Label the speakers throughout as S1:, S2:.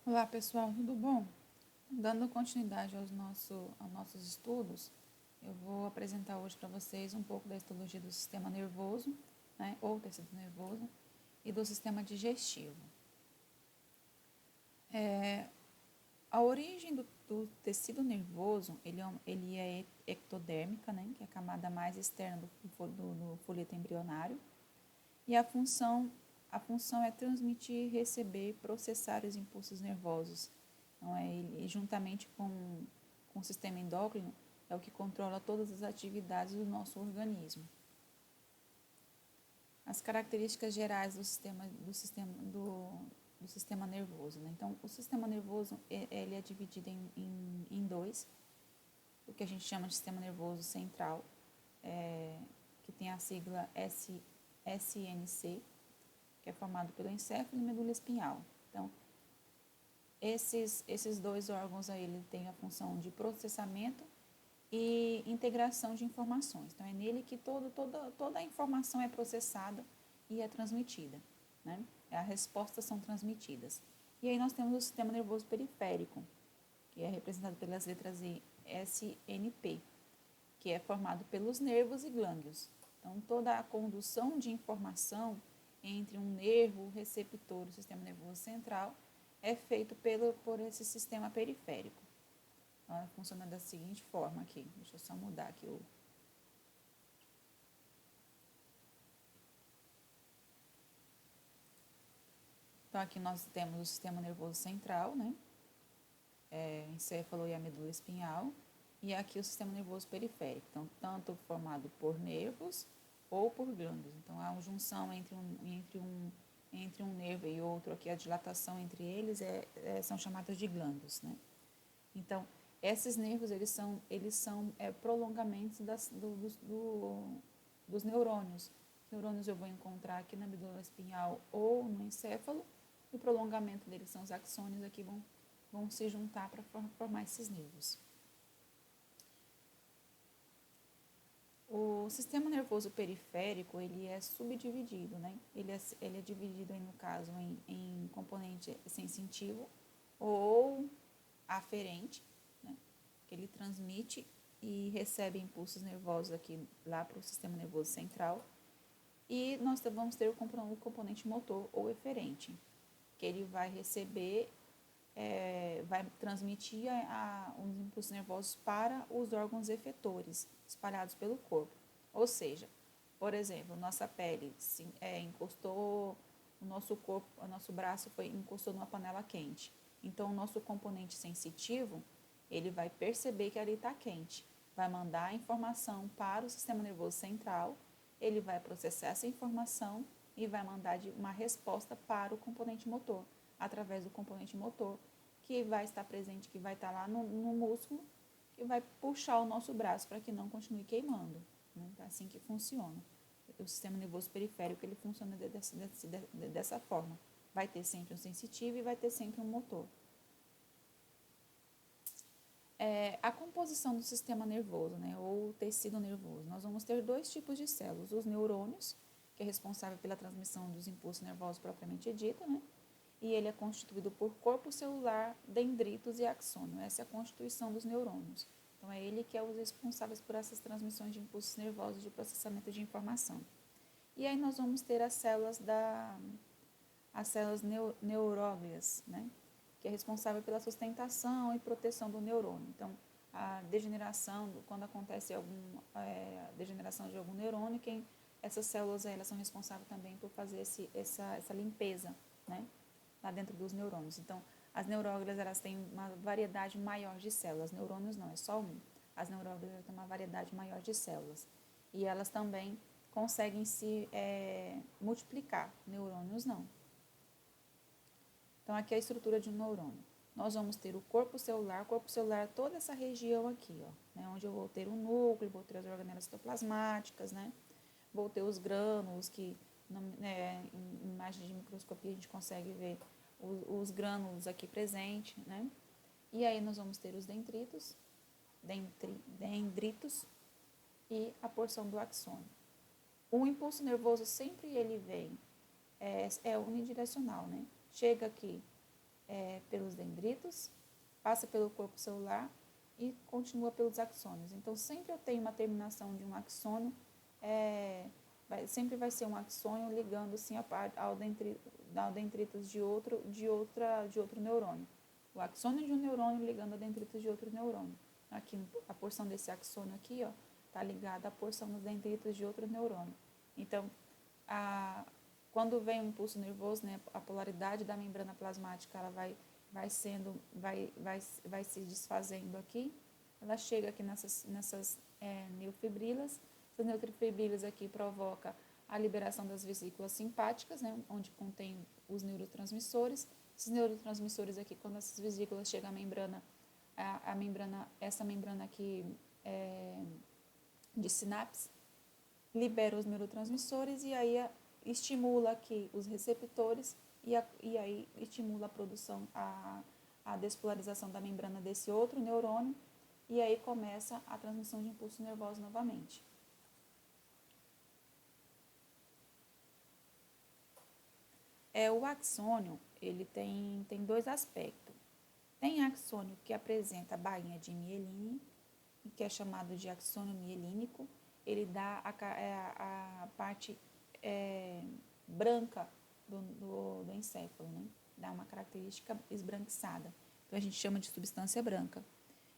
S1: Olá pessoal, tudo bom? Dando continuidade aos nossos estudos, eu vou apresentar hoje para vocês um pouco da histologia do sistema nervoso, né, ou tecido nervoso, e do sistema digestivo. A origem do tecido nervoso, ele é ectodérmica, né, que é a camada mais externa do folheto embrionário, e a função é transmitir, receber, processar os impulsos nervosos. Então, ele, juntamente com o sistema endócrino, é o que controla todas as atividades do nosso organismo. As características gerais do sistema nervoso. Né? Então, o sistema nervoso ele é dividido em dois, o que a gente chama de sistema nervoso central, que tem a sigla SNC, que é formado pelo encéfalo e medula espinhal. Então, esses dois órgãos aí, ele tem a função de processamento e integração de informações. Então, é nele que toda a informação é processada e é transmitida, né? As respostas são transmitidas. E aí nós temos o sistema nervoso periférico, que é representado pelas letras SNP, que é formado pelos nervos e glândulos. Então, toda a condução de informação entre um nervo receptor e o sistema nervoso central é feito por esse sistema periférico. Então, ela funciona da seguinte forma aqui. Deixa eu só mudar aqui o... Então, aqui nós temos o sistema nervoso central, né? Encéfalo e a medula espinhal. E aqui o sistema nervoso periférico. Então, tanto formado por nervos ou por glândulos. Então, a junção entre um nervo e outro, aqui a dilatação entre eles são chamadas de glândulos, né? Então, esses nervos, eles são prolongamentos dos neurônios. Os neurônios eu vou encontrar aqui na medula espinhal ou no encéfalo, e o prolongamento deles são os axônios, aqui vão se juntar para formar esses nervos. O sistema nervoso periférico, ele é subdividido, né? Ele é dividido, aí, no caso, em componente sensitivo ou aferente, né? Que ele transmite e recebe impulsos nervosos aqui lá para o sistema nervoso central. E nós vamos ter o componente motor ou eferente, que ele vai receber, vai transmitir os impulsos nervosos para os órgãos efetores espalhados pelo corpo. Ou seja, por exemplo, nossa pele encostou, o nosso corpo, o nosso braço encostou numa panela quente. Então, o nosso componente sensitivo, ele vai perceber que ali está quente, vai mandar a informação para o sistema nervoso central, ele vai processar essa informação e vai mandar uma resposta para o componente motor, através do componente motor, que vai estar presente, que vai estar lá no músculo, que vai puxar o nosso braço para que não continue queimando. Né? É assim que funciona. O sistema nervoso periférico, ele funciona dessa forma. Vai ter sempre um sensitivo e vai ter sempre um motor. A composição do sistema nervoso, né, ou tecido nervoso. Nós vamos ter dois tipos de células. Os neurônios, que é responsável pela transmissão dos impulsos nervosos propriamente dito, né? E ele é constituído por corpo celular, dendritos e axônio. Essa é a constituição dos neurônios. Então, é ele que é os responsáveis por essas transmissões de impulsos nervosos de processamento de informação. E aí nós vamos ter as células neuróglias, né? Que é responsável pela sustentação e proteção do neurônio. Então, a degeneração, quando acontece a degeneração de algum neurônio, essas células elas são responsáveis também por fazer essa limpeza, né? Lá dentro dos neurônios. Então, as neuróglias, elas têm uma variedade maior de células. Neurônios não, é só um. As neuróglias têm uma variedade maior de células. E elas também conseguem se multiplicar. Neurônios não. Então, aqui é a estrutura de um neurônio. Nós vamos ter o corpo celular toda essa região aqui, ó, né, onde eu vou ter o núcleo, vou ter as organelas citoplasmáticas, né, vou ter os grânulos, que em imagem de microscopia a gente consegue ver os grânulos aqui presentes, né, e aí nós vamos ter os dendritos e a porção do axônio. O impulso nervoso sempre ele vem, é unidirecional, né, chega aqui pelos dendritos, passa pelo corpo celular e continua pelos axônios. Então, sempre eu tenho uma terminação de um axônio, sempre vai ser um axônio ligando assim, ao dendritos de outro neurônio. O axônio de um neurônio ligando a dendritos de outro neurônio. Aqui, a porção desse axônio aqui, ó, está ligada à porção dos dendritos de outro neurônio. Então, quando vem um impulso nervoso, né, a polaridade da membrana plasmática ela vai se desfazendo aqui. Ela chega aqui nessas neurofibrilas. Essas neurofibrilas aqui provocam a liberação das vesículas simpáticas, né, onde contém os neurotransmissores. Esses neurotransmissores aqui, quando essas vesículas chegam à membrana, essa membrana aqui de sinapse, libera os neurotransmissores e aí estimula aqui os receptores e aí estimula a produção, a despolarização da membrana desse outro neurônio e aí começa a transmissão de impulso nervoso novamente. O axônio, ele tem dois aspectos. Tem axônio que apresenta a bainha de mielina, que é chamado de axônio mielínico. Ele dá a parte branca do encéfalo, né? Dá uma característica esbranquiçada. Então, a gente chama de substância branca.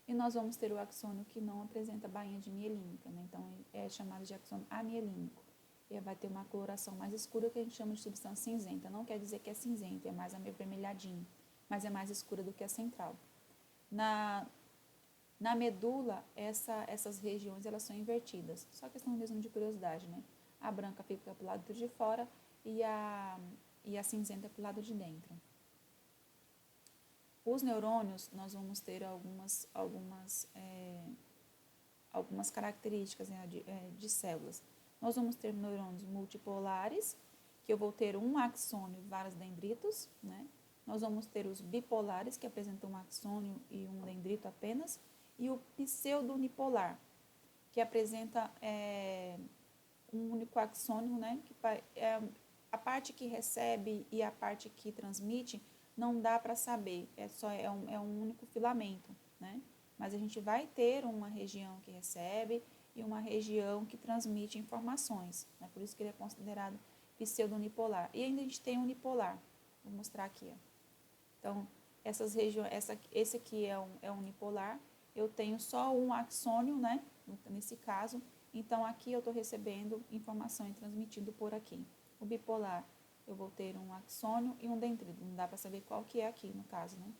S1: E nós vamos ter o axônio que não apresenta bainha de mielínica, né? Então, é chamado de axônio amielínico. E vai ter uma coloração mais escura que a gente chama de substância cinzenta. Não quer dizer que é cinzento, é mais avermelhadinho, mas é mais escura do que a central. Na medula, essas regiões elas são invertidas. Só questão mesmo de curiosidade, né? A branca fica para o lado de fora e a cinzenta para o lado de dentro. Os neurônios, nós vamos ter algumas características, né, de células. Nós vamos ter neurônios multipolares, que eu vou ter um axônio e vários dendritos, né? Nós vamos ter os bipolares, que apresentam um axônio e um dendrito apenas, e o pseudo-unipolar, que apresenta um único axônio, né? A parte que recebe e a parte que transmite não dá para saber, é um único filamento, né? Mas a gente vai ter uma região que recebe e uma região que transmite informações, né? Por isso que ele é considerado pseudo-unipolar. E ainda a gente tem unipolar, vou mostrar aqui, ó. Então, essas regiões, esse aqui é unipolar, eu tenho só um axônio, né? Nesse caso, então aqui eu estou recebendo informação e transmitindo por aqui. O bipolar, eu vou ter um axônio e um dendrito, não dá para saber qual que é aqui no caso, né?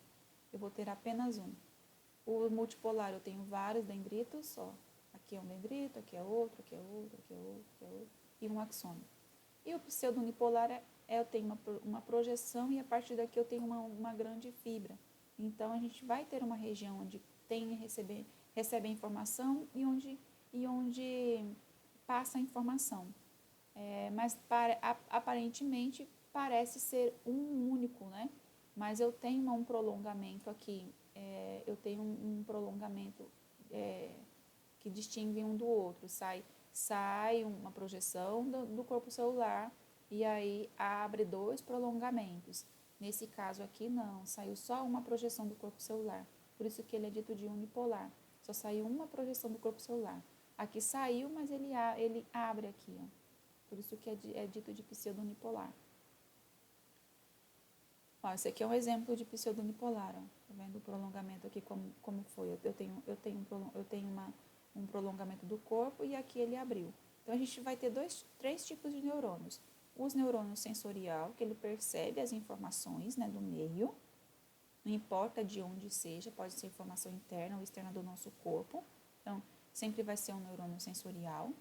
S1: Eu vou ter apenas um. O multipolar, eu tenho vários dendritos, ó. Aqui é um dendrito, aqui é outro, aqui é outro, aqui é outro, aqui é outro, e um axônio. E o pseudo-unipolar eu tenho uma projeção e a partir daqui eu tenho uma grande fibra. Então, a gente vai ter uma região onde recebe a informação e onde passa a informação. Mas aparentemente parece ser um único, né? Mas eu tenho um prolongamento aqui, eu tenho um prolongamento que distingue um do outro. Sai uma projeção do corpo celular e aí abre dois prolongamentos. Nesse caso aqui não, saiu só uma projeção do corpo celular. Por isso que ele é dito de unipolar. Só saiu uma projeção do corpo celular. Aqui saiu, mas ele abre aqui, ó. Por isso que é dito de pseudo-unipolar. Ó, esse aqui é um exemplo de pseudo-unipolar, ó. Tá vendo o prolongamento aqui como foi? Eu tenho um prolongamento do corpo e aqui ele abriu. Então, a gente vai ter três tipos de neurônios. Os neurônios sensorial, que ele percebe as informações, né, do meio, não importa de onde seja, pode ser informação interna ou externa do nosso corpo. Então, sempre vai ser um neurônio sensorial.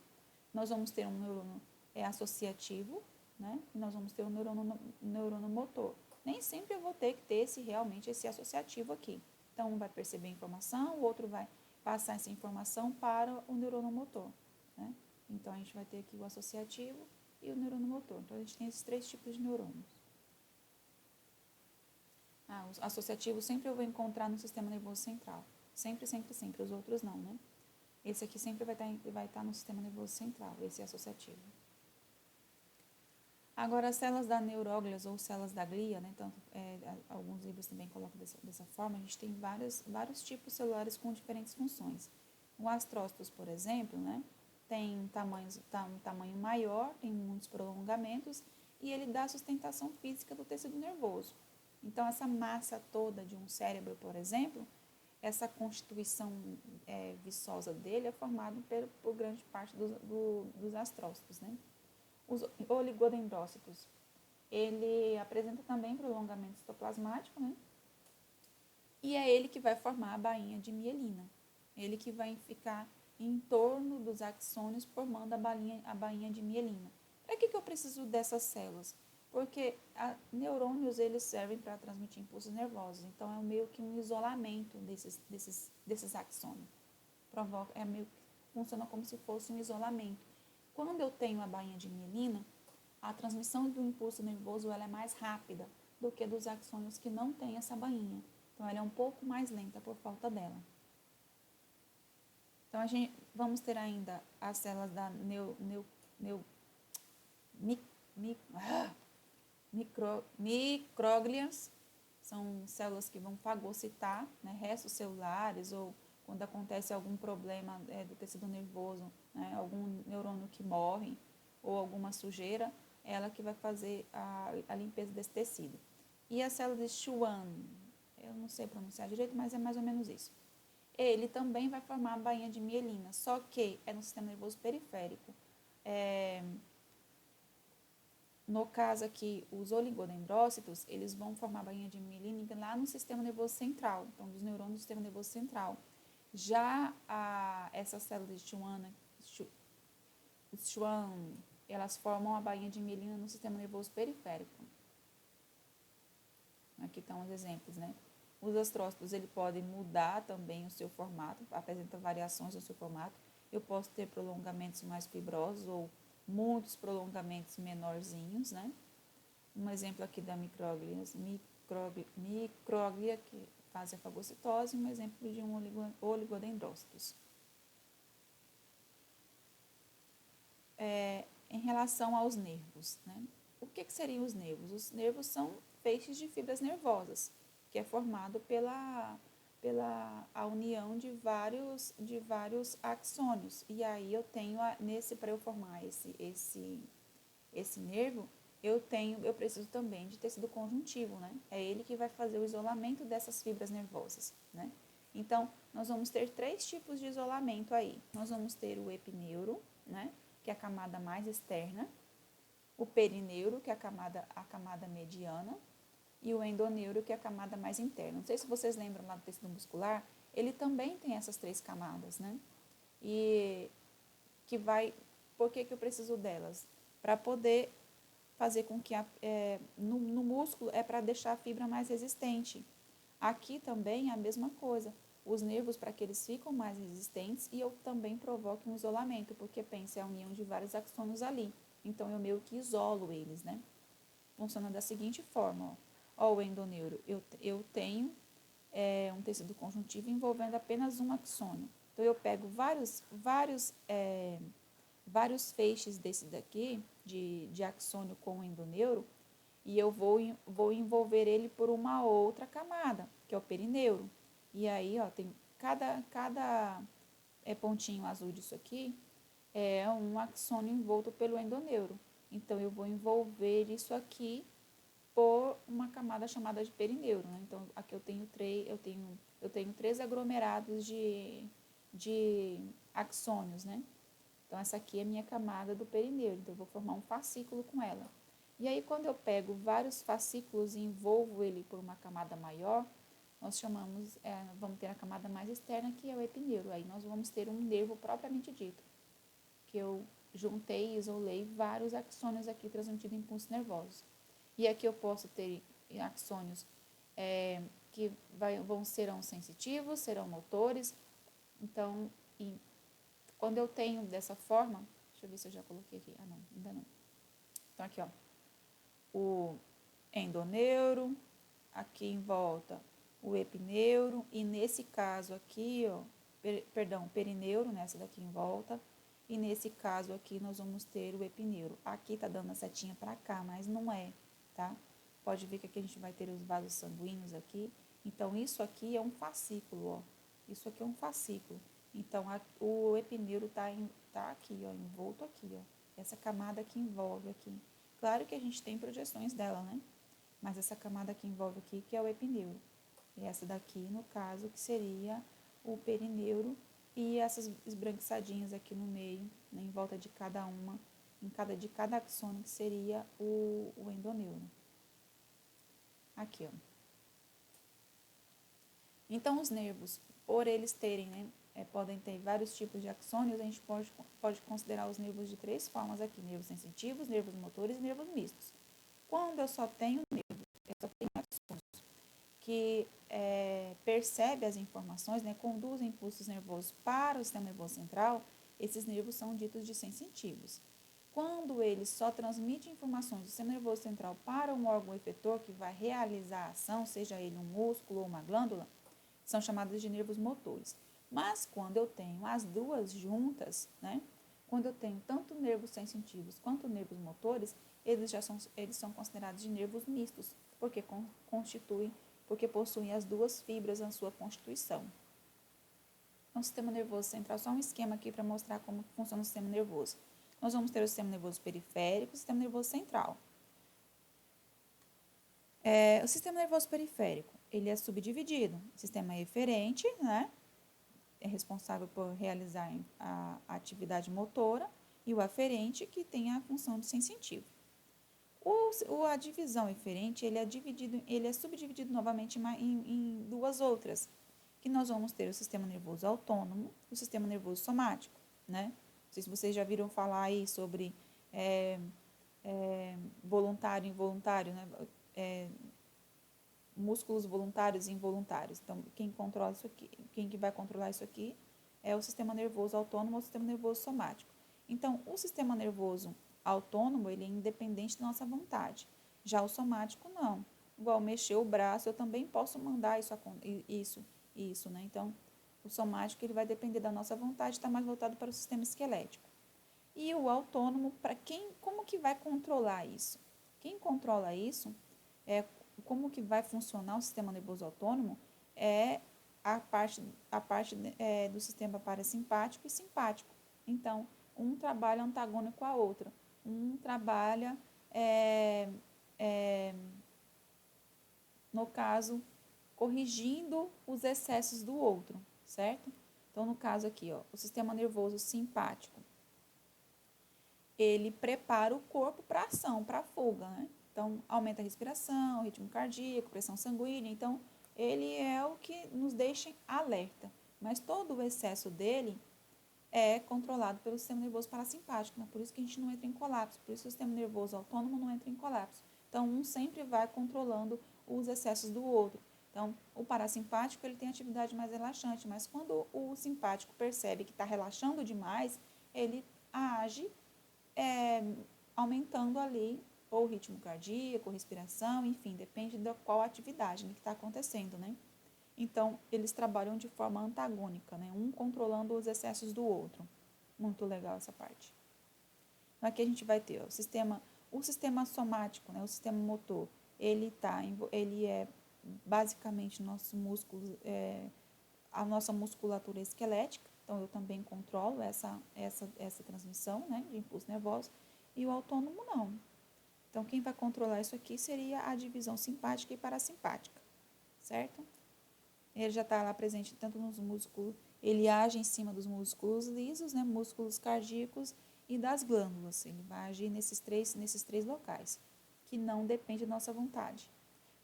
S1: Nós vamos ter um neurônio associativo, né, e nós vamos ter um neurônio motor. Nem sempre eu vou ter que ter realmente esse associativo aqui. Então, um vai perceber a informação, o outro vai passar essa informação para o neurônio motor, né? Então, a gente vai ter aqui o associativo e o neurônio motor. Então, a gente tem esses três tipos de neurônios. O associativo sempre eu vou encontrar no sistema nervoso central. Sempre, sempre, sempre. Os outros não, né? Esse aqui sempre vai estar no sistema nervoso central, esse é associativo. Agora, as células da neuróglias ou células da glia, né, tanto, alguns livros também colocam dessa forma, a gente tem vários tipos celulares com diferentes funções. O astrócitos, por exemplo, né, tem um tamanho maior, tem muitos prolongamentos e ele dá sustentação física do tecido nervoso. Então, essa massa toda de um cérebro, por exemplo, essa constituição viçosa dele é formada por grande parte dos astrócitos, né? Os oligodendrócitos, ele apresenta também prolongamento citoplasmático, né? E é ele que vai formar a bainha de mielina. Ele que vai ficar em torno dos axônios formando a bainha de mielina. Para que eu preciso dessas células? Porque neurônios eles servem para transmitir impulsos nervosos. Então, é meio que um isolamento desses axônios. Funciona como se fosse um isolamento. Quando eu tenho a bainha de mielina, a transmissão do impulso nervoso ela é mais rápida do que dos axônios que não têm essa bainha. Então, ela é um pouco mais lenta por falta dela. Então, vamos ter ainda as células da micróglias, são células que vão fagocitar, né, restos celulares ou quando acontece algum problema do tecido nervoso, né, algum neurônio que morre ou alguma sujeira, ela que vai fazer a limpeza desse tecido. E a célula de Schwann, eu não sei pronunciar direito, mas é mais ou menos isso. Ele também vai formar a bainha de mielina, só que é no sistema nervoso periférico. No caso aqui, os oligodendrócitos, eles vão formar a bainha de mielina lá no sistema nervoso central, então dos neurônios do sistema nervoso central. Já essas células de Schwann, elas formam a bainha de mielina no sistema nervoso periférico. Aqui estão os exemplos, né? Os astrócitos, ele pode mudar também o seu formato, apresenta variações no seu formato. Eu posso ter prolongamentos mais fibrosos ou muitos prolongamentos menorzinhos, né? Um exemplo aqui da micróglia que faz a fagocitose, um exemplo de um oligodendrócitos. Em relação aos nervos, né? O que seriam os nervos? Os nervos são feixes de fibras nervosas, que é formado pela a união de vários axônios. E aí eu tenho, para eu formar esse nervo, eu preciso também de tecido conjuntivo, né? É ele que vai fazer o isolamento dessas fibras nervosas, né? Então, nós vamos ter 3 tipos de isolamento aí. Nós vamos ter o epineuro, né? Que é a camada mais externa, o perineuro, que é a camada mediana, e o endoneuro, que é a camada mais interna. Não sei se vocês lembram lá do tecido muscular, ele também tem essas 3 camadas, né? E por que eu preciso delas? Para poder fazer com que no músculo é para deixar a fibra mais resistente. Aqui também é a mesma coisa. Os nervos, para que eles ficam mais resistentes e eu também provoque um isolamento, porque pensa, é a união de vários axônios ali. Então, eu meio que isolo eles, né? Funciona da seguinte forma, ó. O endoneuro, eu tenho um tecido conjuntivo envolvendo apenas um axônio. Então, eu pego vários feixes desse daqui, de axônio com endoneuro, e eu vou envolver ele por uma outra camada, que é o perineuro. E aí, ó, tem cada pontinho azul disso aqui é um axônio envolto pelo endoneuro. Então, eu vou envolver isso aqui por uma camada chamada de perineuro, né? Então, aqui eu tenho 3 aglomerados de axônios, né? Então, essa aqui é a minha camada do perineuro. Então, eu vou formar um fascículo com ela. E aí, quando eu pego vários fascículos e envolvo ele por uma camada maior, nós vamos ter a camada mais externa, que é o epineuro. Aí, nós vamos ter um nervo propriamente dito, que eu juntei e isolei vários axônios aqui transmitindo impulsos nervosos. E aqui eu posso ter axônios que serão sensitivos, serão motores. Então, quando eu tenho dessa forma, deixa eu ver se eu já coloquei aqui. Ah, não, ainda não. Então, aqui, ó, o endoneuro, aqui em volta o epineuro, e nesse caso aqui, ó, perineuro, nessa daqui em volta, e nesse caso aqui nós vamos ter o epineuro. Aqui tá dando a setinha para cá, mas não é, tá? Pode ver que aqui a gente vai ter os vasos sanguíneos aqui. Então, isso aqui é um fascículo, ó. Isso aqui é um fascículo. Então, o epineuro tá aqui, ó, envolto aqui, ó. Essa camada que envolve aqui. Claro que a gente tem projeções dela, né? Mas essa camada que envolve aqui, que é o epineuro. E essa daqui, no caso, que seria o perineuro. E essas esbranquiçadinhas aqui no meio, né, em volta de cada uma, de cada axônio, que seria o endoneuro. Aqui, ó. Então, os nervos, por eles terem, né, podem ter vários tipos de axônios, a gente pode considerar os nervos de 3 formas aqui: nervos sensitivos, nervos motores e nervos mistos. Quando eu só tenho nervos, eu só tenho axônios que percebe as informações, né, conduz impulsos nervosos para o sistema nervoso central, esses nervos são ditos de sensitivos. Quando ele só transmite informações do sistema nervoso central para um órgão efetor que vai realizar a ação, seja ele um músculo ou uma glândula, são chamados de nervos motores. Mas quando eu tenho as duas juntas, né, quando eu tenho tanto nervos sensitivos quanto nervos motores, eles são considerados de nervos mistos, porque possuem as duas fibras na sua constituição. Então, o sistema nervoso central, só um esquema aqui para mostrar como funciona o sistema nervoso. Nós vamos ter o sistema nervoso periférico e o sistema nervoso central. O sistema nervoso periférico, ele é subdividido. O sistema eferente, né, é responsável por realizar a atividade motora, e o aferente, que tem a função de sensitivo. A divisão eferente, ele é subdividido novamente em duas outras, que nós vamos ter o sistema nervoso autônomo e o sistema nervoso somático, né? Não sei se vocês já viram falar aí sobre voluntário e involuntário, né? Músculos voluntários e involuntários. Então, quem que vai controlar isso aqui é o sistema nervoso autônomo ou o sistema nervoso somático. Então, o sistema nervoso autônomo, ele é independente da nossa vontade. Já o somático, não. Igual mexer o braço, eu também posso mandar isso, né? Então, o somático, ele vai depender da nossa vontade, está mais voltado para o sistema esquelético. E o autônomo, como que vai controlar isso? Quem controla isso, como que vai funcionar o sistema nervoso autônomo, é a parte do sistema parasimpático e simpático. Então, um trabalha antagônico à outra. Um trabalha, no caso, corrigindo os excessos do outro, certo? Então, no caso aqui, ó, o sistema nervoso simpático, ele prepara o corpo para ação, para fuga, né? Então, aumenta a respiração, ritmo cardíaco, pressão sanguínea. Então, ele é o que nos deixa alerta. Mas todo o excesso dele é controlado pelo sistema nervoso parasimpático, né? Por isso que a gente não entra em colapso, por isso que o sistema nervoso autônomo não entra em colapso. Então, um sempre vai controlando os excessos do outro. Então, o parasimpático, ele tem atividade mais relaxante, mas quando o simpático percebe que está relaxando demais, ele age aumentando ali ou o ritmo cardíaco, respiração, enfim, depende da qual atividade, né, que está acontecendo, né? Então, eles trabalham de forma antagônica, né? Um controlando os excessos do outro. Muito legal essa parte. Então, aqui a gente vai ter ó, o sistema somático, né? O sistema motor, ele é basicamente nossos músculos, a nossa musculatura esquelética. Então, eu também controlo essa transmissão, né, de impulso nervoso. E o autônomo não. Então, quem vai controlar isso aqui seria a divisão simpática e parasimpática, certo? Ele já está lá presente tanto nos músculos, ele age em cima dos músculos lisos, né, músculos cardíacos e das glândulas. Ele vai agir nesses três locais, que não depende da nossa vontade.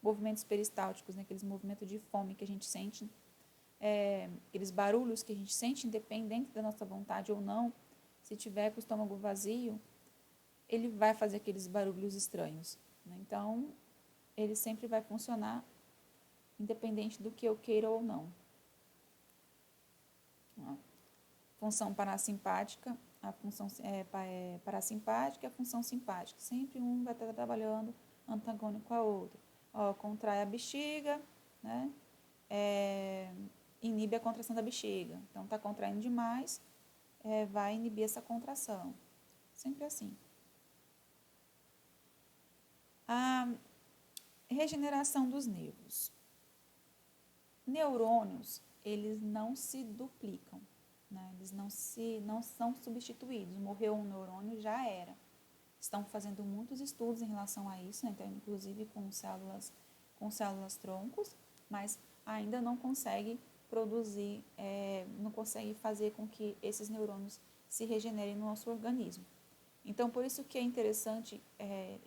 S1: Movimentos peristálticos, né, aqueles movimentos de fome que a gente sente, aqueles barulhos que a gente sente, independente da nossa vontade ou não. Se tiver com o estômago vazio, ele vai fazer aqueles barulhos estranhos, né? Então, ele sempre vai funcionar independente do que eu queira ou não. Função parasimpática, a função parasimpática e a função simpática. Sempre um vai estar trabalhando antagônico ao outro. Contrai a bexiga, né? Inibe a contração da bexiga. Então, está contraindo demais, vai inibir essa contração. Sempre assim. A regeneração dos nervos. Neurônios, eles não se duplicam, né? Eles não são substituídos. Morreu um neurônio, já era. Estão fazendo muitos estudos em relação a isso, né? Então, inclusive com células troncos, mas ainda não consegue produzir, não consegue fazer com que esses neurônios se regenerem no nosso organismo. Então, por isso que é interessante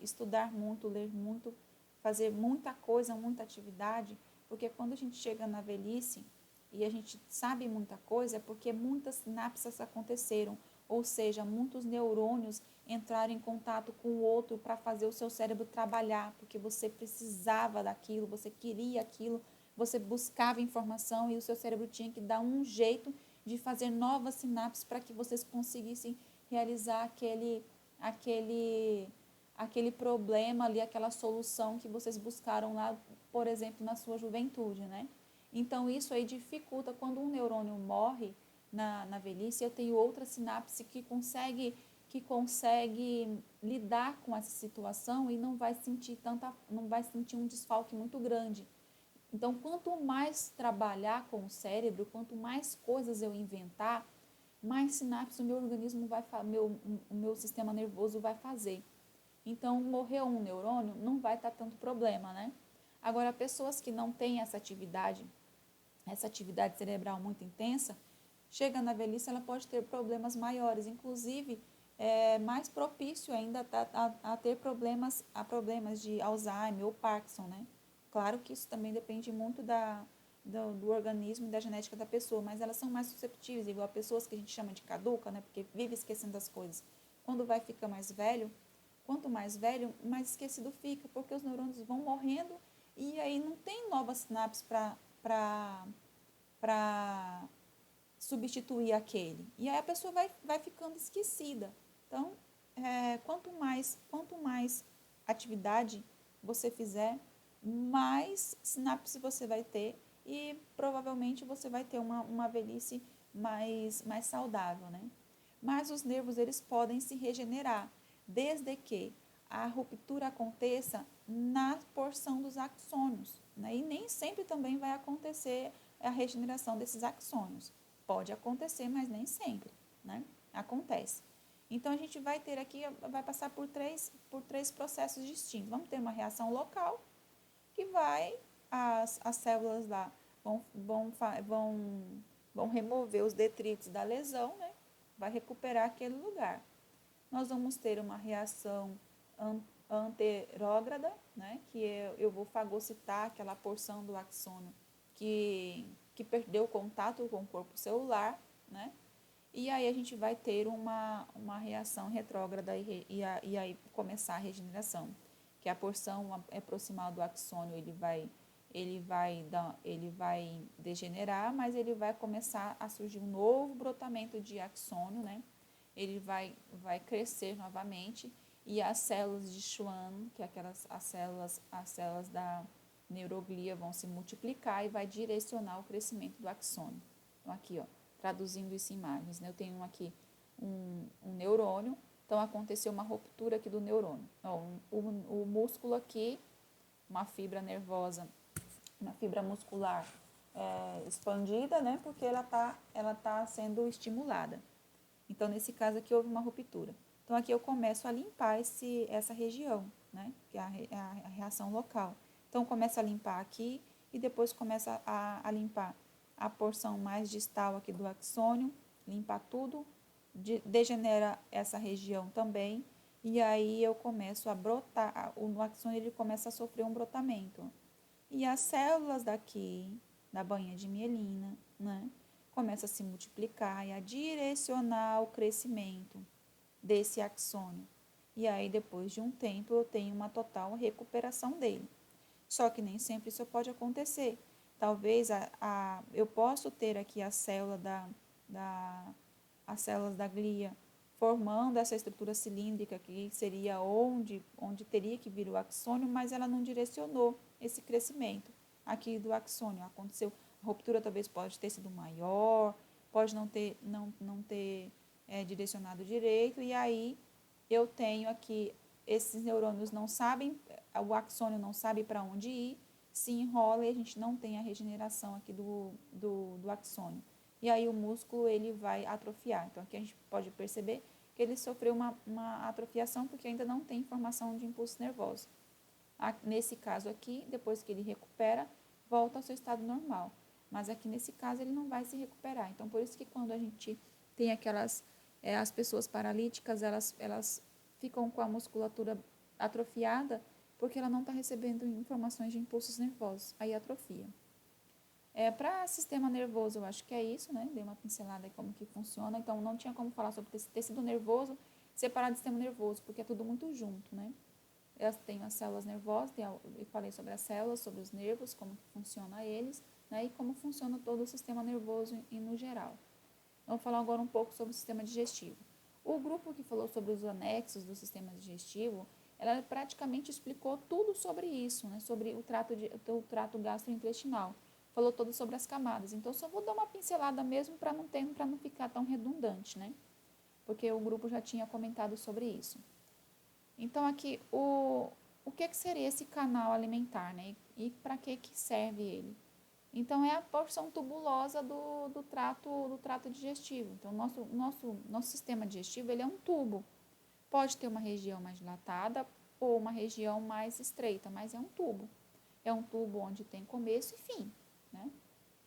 S1: estudar muito, ler muito, fazer muita coisa, muita atividade, porque quando a gente chega na velhice e a gente sabe muita coisa, é porque muitas sinapses aconteceram, ou seja, muitos neurônios entraram em contato com o outro para fazer o seu cérebro trabalhar, porque você precisava daquilo, você queria aquilo, você buscava informação e o seu cérebro tinha que dar um jeito de fazer novas sinapses para que vocês conseguissem realizar aquele problema ali, aquela solução que vocês buscaram lá, por exemplo, na sua juventude, né? Então, isso aí dificulta quando um neurônio morre na velhice, eu tenho outra sinapse que consegue lidar com essa situação e não vai sentir um desfalque muito grande. Então, quanto mais trabalhar com o cérebro, quanto mais coisas eu inventar, mais sinapses o meu organismo o meu sistema nervoso vai fazer. Então, morreu um neurônio, não vai estar tanto problema, né? Agora, pessoas que não têm essa atividade cerebral muito intensa, chega na velhice, ela pode ter problemas maiores, inclusive é mais propício ainda a ter problemas de Alzheimer ou Parkinson, né? Claro que isso também depende muito do organismo e da genética da pessoa, mas elas são mais susceptíveis, igual a pessoas que a gente chama de caduca, né? Porque vive esquecendo das coisas. Quando vai ficar mais velho, quanto mais velho, mais esquecido fica, porque os neurônios vão morrendo e aí não tem novas sinapses para substituir aquele. E aí a pessoa vai ficando esquecida. Então, quanto mais atividade você fizer, mais sinapse você vai ter e provavelmente você vai ter uma velhice mais saudável, né? Mas os nervos, eles podem se regenerar, desde que a ruptura aconteça na porção dos axônios, né? E nem sempre também vai acontecer a regeneração desses axônios. Pode acontecer, mas nem sempre, né? Acontece. Então, a gente vai ter aqui, vai passar por três processos distintos. Vamos ter uma reação local, que as células lá vão remover os detritos da lesão, né? Vai recuperar aquele lugar. Nós vamos ter uma reação anterógrada, né? Que eu vou fagocitar aquela porção do axônio que perdeu o contato com o corpo celular, né? E aí a gente vai ter uma reação retrógrada e aí começar a regeneração, que a porção proximal do axônio ele vai degenerar, mas ele vai começar a surgir um novo brotamento de axônio, né? Ele vai crescer novamente e as células de Schwann, que é as células da neuroglia vão se multiplicar e vai direcionar o crescimento do axônio. Então, aqui, ó, traduzindo isso em imagens, né? Eu tenho aqui um neurônio, então aconteceu uma ruptura aqui do neurônio. Ó, o músculo aqui, uma fibra nervosa, uma fibra muscular expandida, né? Porque ela tá sendo estimulada. Então, nesse caso aqui, houve uma ruptura. Então, aqui eu começo a limpar essa região, né? Que é a reação local. Então, começa a limpar aqui e depois começa a limpar a porção mais distal aqui do axônio, limpar tudo, degenera essa região também, e aí eu começo a brotar, o axônio ele começa a sofrer um brotamento. E as células daqui, da bainha de mielina, né? Começa a se multiplicar e a direcionar o crescimento desse axônio. E aí, depois de um tempo, eu tenho uma total recuperação dele. Só que nem sempre isso pode acontecer. Talvez eu possa ter aqui a célula as células da glia formando essa estrutura cilíndrica que seria onde teria que vir o axônio, mas ela não direcionou esse crescimento aqui do axônio. Aconteceu, a ruptura talvez pode ter sido maior, pode não ter direcionado direito, e aí eu tenho aqui, esses neurônios não sabem, o axônio não sabe para onde ir, se enrola e a gente não tem a regeneração aqui do axônio. E aí o músculo ele vai atrofiar. Então aqui a gente pode perceber que ele sofreu uma atrofiação porque ainda não tem formação de impulsos nervosos. Nesse caso aqui, depois que ele recupera, volta ao seu estado normal. Mas aqui nesse caso ele não vai se recuperar. Então por isso que quando a gente tem aquelas, as pessoas paralíticas, elas ficam com a musculatura atrofiada porque ela não está recebendo informações de impulsos nervosos. Aí atrofia. Para sistema nervoso, eu acho que é isso, né? Dei uma pincelada aí como que funciona. Então, não tinha como falar sobre tecido nervoso separado do sistema nervoso, porque é tudo muito junto, né? Eu tenho as células nervosas, eu falei sobre as células, sobre os nervos, como que funciona eles, né? E como funciona todo o sistema nervoso no geral. Vamos falar agora um pouco sobre o sistema digestivo. O grupo que falou sobre os anexos do sistema digestivo, ela praticamente explicou tudo sobre isso, né? Sobre o trato gastrointestinal. Falou todo sobre as camadas. Então, só vou dar uma pincelada mesmo para não ficar tão redundante, né? Porque o grupo já tinha comentado sobre isso. Então, aqui, o que seria esse canal alimentar, né? E para que serve ele? Então, é a porção tubulosa do trato digestivo. Então, nosso sistema digestivo ele é um tubo. Pode ter uma região mais dilatada ou uma região mais estreita, mas é um tubo. É um tubo onde tem começo e fim, né?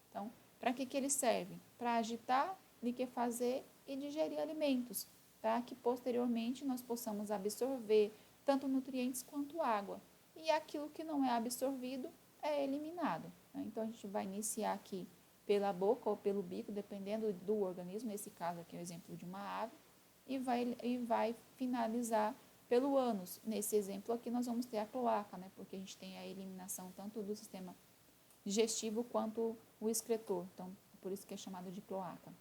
S1: Então, para que ele serve? Para agitar, liquefazer e digerir alimentos, para que posteriormente nós possamos absorver tanto nutrientes quanto água. E aquilo que não é absorvido é eliminado, né? Então, a gente vai iniciar aqui pela boca ou pelo bico, dependendo do organismo, nesse caso aqui é o exemplo de uma ave, e vai finalizar pelo ânus. Nesse exemplo aqui nós vamos ter a cloaca, né? Porque a gente tem a eliminação tanto do sistema digestivo quanto o excretor. Então, por isso que é chamado de cloaca.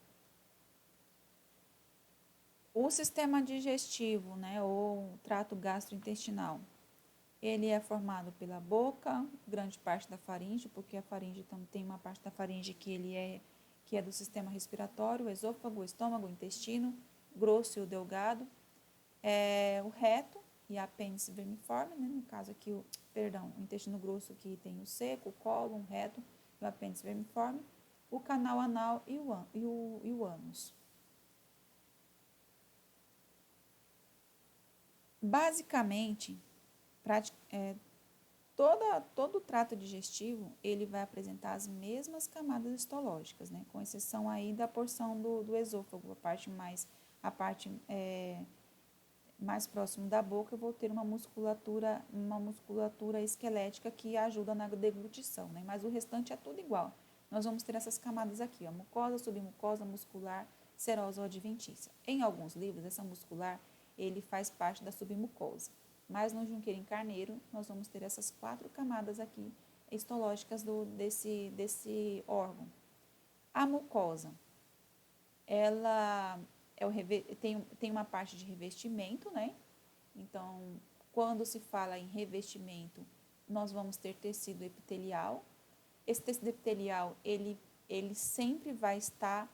S1: O sistema digestivo, né, ou trato gastrointestinal, ele é formado pela boca, grande parte da faringe, porque a faringe tem uma parte da faringe que é do sistema respiratório, o esôfago, o estômago, o intestino grosso e o delgado, o reto e a apêndice vermiforme, né, no caso aqui, o intestino grosso que tem o seco, o cólon, o reto e o apêndice vermiforme, o canal anal e o ânus. Basicamente, todo o trato digestivo ele vai apresentar as mesmas camadas histológicas, né? Com exceção aí da porção do esôfago, a parte mais próximo da boca, eu vou ter uma musculatura esquelética que ajuda na deglutição, né? Mas o restante é tudo igual. Nós vamos ter essas camadas aqui, ó, mucosa, submucosa, muscular, serosa ou adventícia. Em alguns livros, essa muscular ele faz parte da submucosa. Mas no Junqueira Carneiro, nós vamos ter essas 4 camadas aqui histológicas desse órgão. A mucosa, ela tem uma parte de revestimento, né? Então, quando se fala em revestimento, nós vamos ter tecido epitelial. Esse tecido epitelial, ele sempre vai estar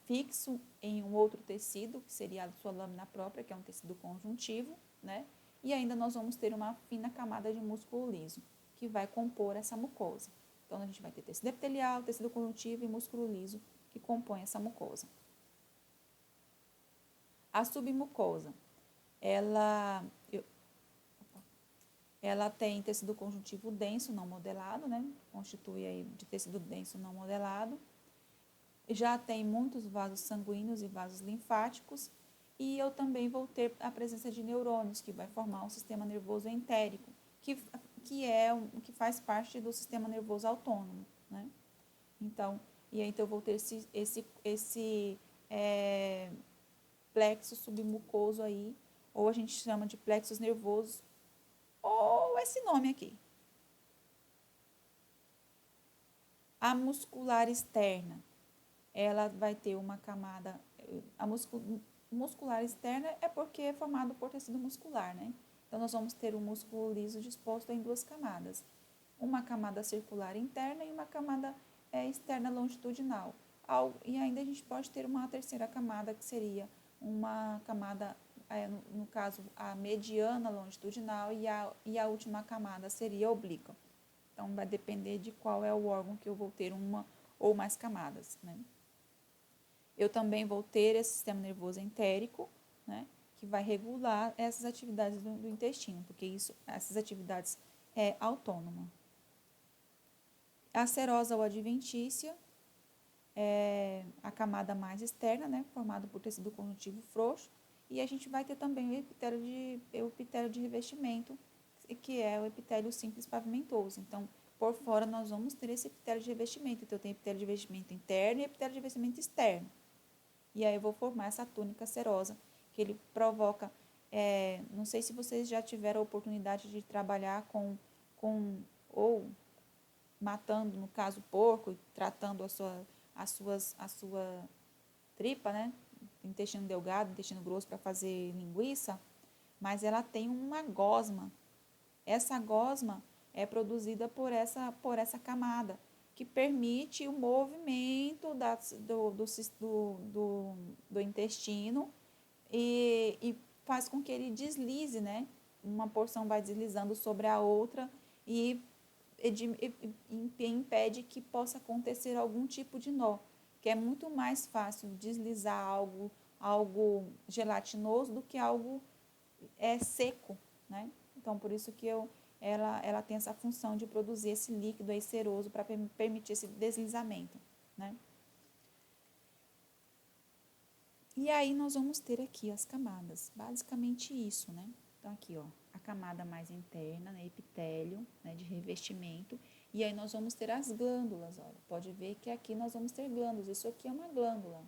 S1: fixo em um outro tecido, que seria a sua lâmina própria, que é um tecido conjuntivo, né? E ainda nós vamos ter uma fina camada de músculo liso, que vai compor essa mucosa. Então, a gente vai ter tecido epitelial, tecido conjuntivo e músculo liso, que compõem essa mucosa. A submucosa, ela tem tecido conjuntivo denso, não modelado, né? Constitui aí de tecido denso não modelado. Já tem muitos vasos sanguíneos e vasos linfáticos. E eu também vou ter a presença de neurônios, que vai formar um sistema nervoso entérico, que faz parte do sistema nervoso autônomo, né? Então, eu vou ter esse plexo submucoso aí, ou a gente chama de plexos nervosos, ou esse nome aqui. A muscular externa, ela vai ter uma camada, muscular externa é porque é formado por tecido muscular, né? Então, nós vamos ter o músculo liso disposto em 2 camadas. Uma camada circular interna e uma camada externa longitudinal. e ainda a gente pode ter uma terceira camada, que seria uma camada, no caso, a mediana longitudinal e a última camada seria a oblíqua. Então, vai depender de qual é o órgão que eu vou ter uma ou mais camadas, né? Eu também vou ter esse sistema nervoso entérico, né, que vai regular essas atividades do intestino, porque essas atividades é autônoma. A serosa ou adventícia é a camada mais externa, né, formada por tecido conjuntivo frouxo, e a gente vai ter também o epitélio de revestimento, que é o epitélio simples pavimentoso. Então, por fora, nós vamos ter esse epitélio de revestimento. Então, eu tenho epitélio de revestimento interno e epitélio de revestimento externo. E aí eu vou formar essa túnica serosa, que ele provoca, não sei se vocês já tiveram a oportunidade de trabalhar ou matando, no caso, porco, e tratando a sua tripa, né? Intestino delgado, intestino grosso para fazer linguiça, mas ela tem uma gosma. Essa gosma é produzida por essa camada, que permite o movimento do intestino e faz com que ele deslize, né? Uma porção vai deslizando sobre a outra e impede que possa acontecer algum tipo de nó, que é muito mais fácil deslizar algo gelatinoso do que algo seco, né? Então, por isso que ela tem essa função de produzir esse líquido aí seroso para permitir esse deslizamento, né? E aí nós vamos ter aqui as camadas, basicamente isso, né? Então, aqui, ó, a camada mais interna, né, epitélio, né, de revestimento, e aí nós vamos ter as glândulas, olha, pode ver que aqui nós vamos ter glândulas, isso aqui é uma glândula.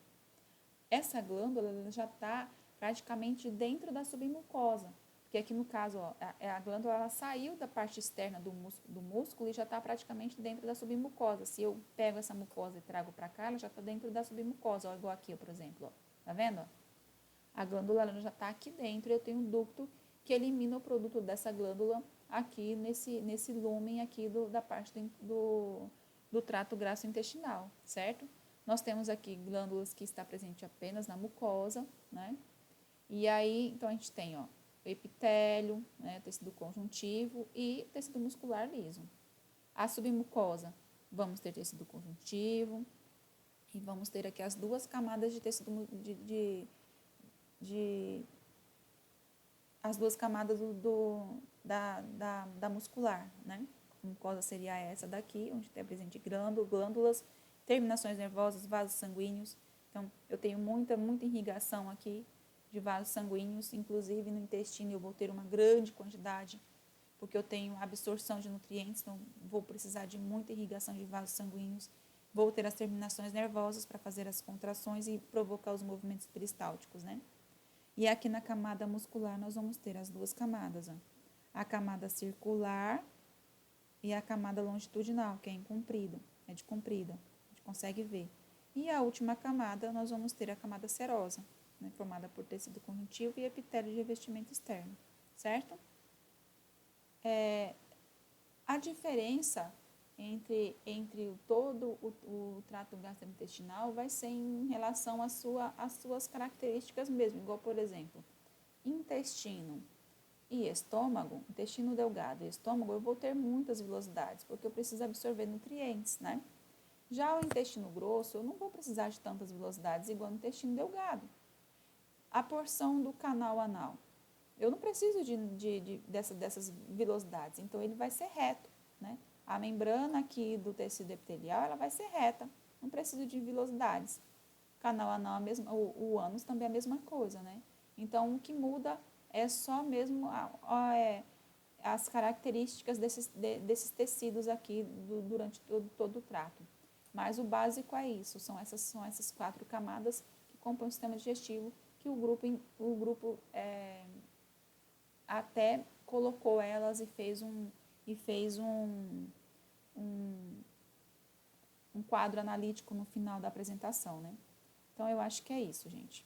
S1: Essa glândula ela já está praticamente dentro da submucosa, porque aqui no caso, ó, a glândula ela saiu da parte externa do músculo e já está praticamente dentro da submucosa. Se eu pego essa mucosa e trago para cá, ela já está dentro da submucosa, ó, igual aqui, ó, por exemplo, ó. Tá vendo? A glândula ela já está aqui dentro e eu tenho um ducto que elimina o produto dessa glândula aqui nesse lúmen aqui da parte do trato gastrointestinal, certo? Nós temos aqui glândulas que está presente apenas na mucosa, né? E aí, então a gente tem, ó, epitélio, né, tecido conjuntivo e tecido muscular liso. A submucosa, vamos ter tecido conjuntivo e vamos ter aqui as duas camadas de tecido as duas camadas da muscular, né? A mucosa seria essa daqui, onde tem presente glândulas, terminações nervosas, vasos sanguíneos. Então, eu tenho muita irrigação aqui de vasos sanguíneos, inclusive no intestino eu vou ter uma grande quantidade, porque eu tenho absorção de nutrientes, então vou precisar de muita irrigação de vasos sanguíneos. Vou ter as terminações nervosas para fazer as contrações e provocar os movimentos peristálticos, né? E aqui na camada muscular nós vamos ter as duas camadas, ó. A camada circular e a camada longitudinal, que é de comprida, a gente consegue ver. E a última camada nós vamos ter a camada serosa, né, formada por tecido conjuntivo e epitélio de revestimento externo, certo? A diferença entre todo o trato gastrointestinal vai ser em relação às suas características mesmo, igual, por exemplo, intestino e estômago, intestino delgado e estômago, eu vou ter muitas velocidades, porque eu preciso absorver nutrientes, né? Já o intestino grosso, eu não vou precisar de tantas velocidades igual no intestino delgado. A porção do canal anal, eu não preciso dessas velocidades, então ele vai ser reto, né? A membrana aqui do tecido epitelial, ela vai ser reta, não preciso de velocidades. Canal anal, o ânus também é a mesma coisa, né? Então, o que muda é só mesmo as características desses tecidos aqui durante todo o trato. Mas o básico é isso, são essas 4 camadas que compõem o sistema digestivo, que o grupo até colocou elas e fez um quadro analítico no final da apresentação, né? Então, eu acho que é isso, gente.